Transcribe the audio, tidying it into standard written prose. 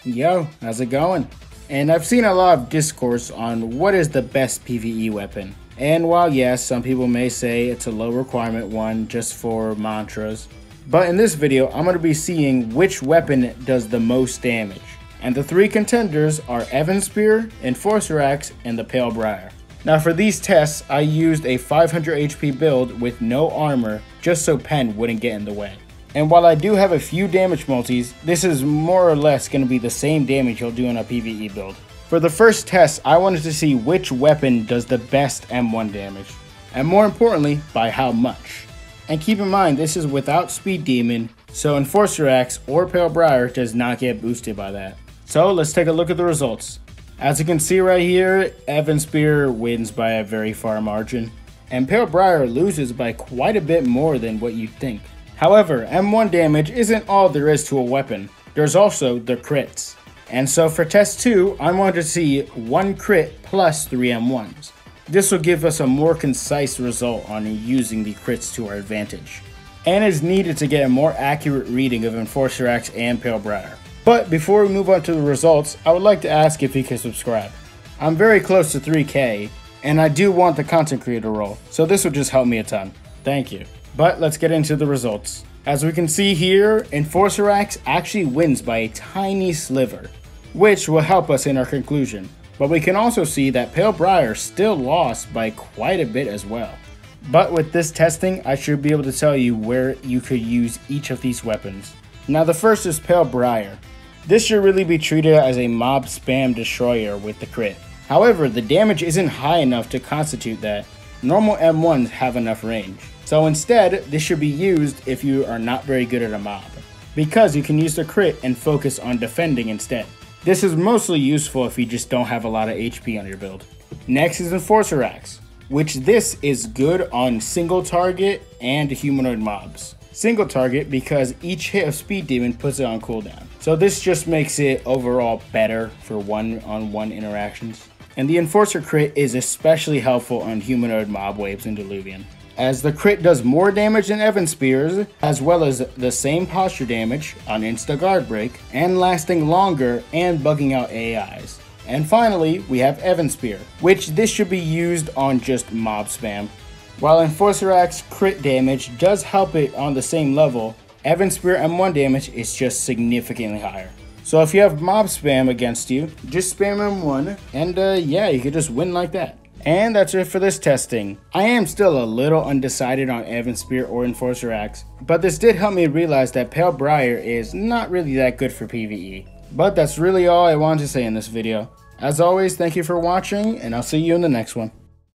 Yo, how's it going? And I've seen a lot of discourse on what is the best PvE weapon. And while yes, some people may say it's a low requirement one just for mantras, but in this video I'm going to be seeing which weapon does the most damage. And the three contenders are Evan Spear, Enforcer Axe, and the Pale Briar. Now for these tests, I used a 500 HP build with no armor just so pen wouldn't get in the way. And while I do have a few damage multis, this is more or less going to be the same damage you'll do in a PvE build. For the first test, I wanted to see which weapon does the best M1 damage, and more importantly, by how much. And keep in mind, this is without Speed Demon, so Enforcer Axe or Pale Briar does not get boosted by that. So let's take a look at the results. As you can see right here, Evan Spear wins by a very far margin, and Pale Briar loses by quite a bit more than what you'd think. However, M1 damage isn't all there is to a weapon. There's also the crits. And so for test 2, I wanted to see 1 crit plus 3 M1s. This will give us a more concise result on using the crits to our advantage, and is needed to get a more accurate reading of Enforcer Axe and Pale Briar. But before we move on to the results, I would like to ask if you can subscribe. I'm very close to 3K, and I do want the content creator role, so this would just help me a ton. Thank you. But let's get into the results. As we can see here, Enforcer Axe actually wins by a tiny sliver, which will help us in our conclusion. But we can also see that Pale Briar still lost by quite a bit as well. But with this testing, I should be able to tell you where you could use each of these weapons. Now the first is Pale Briar. This should really be treated as a mob spam destroyer with the crit. However, the damage isn't high enough to constitute that. Normal M1s have enough range. So instead, this should be used if you are not very good at a mob, because you can use the crit and focus on defending instead. This is mostly useful if you just don't have a lot of HP on your build. Next is Enforcer Axe, which this is good on single target and humanoid mobs. Single target because each hit of Speed Demon puts it on cooldown. So this just makes it overall better for one-on-one interactions. And the Enforcer crit is especially helpful on humanoid mob waves in Diluvian, as the crit does more damage than Evan Spears, as well as the same posture damage on insta guard break, and lasting longer and bugging out AIs. And finally, we have Evan Spear, which this should be used on just mob spam. While Enforcer Axe crit damage does help it on the same level, Evan Spear M1 damage is just significantly higher. So if you have mob spam against you, just spam M1, and yeah, you could just win like that. And that's it for this testing. I am still a little undecided on Evan Spear or Enforcer Axe, but this did help me realize that Pale Briar is not really that good for PvE. But that's really all I wanted to say in this video. As always, thank you for watching, and I'll see you in the next one.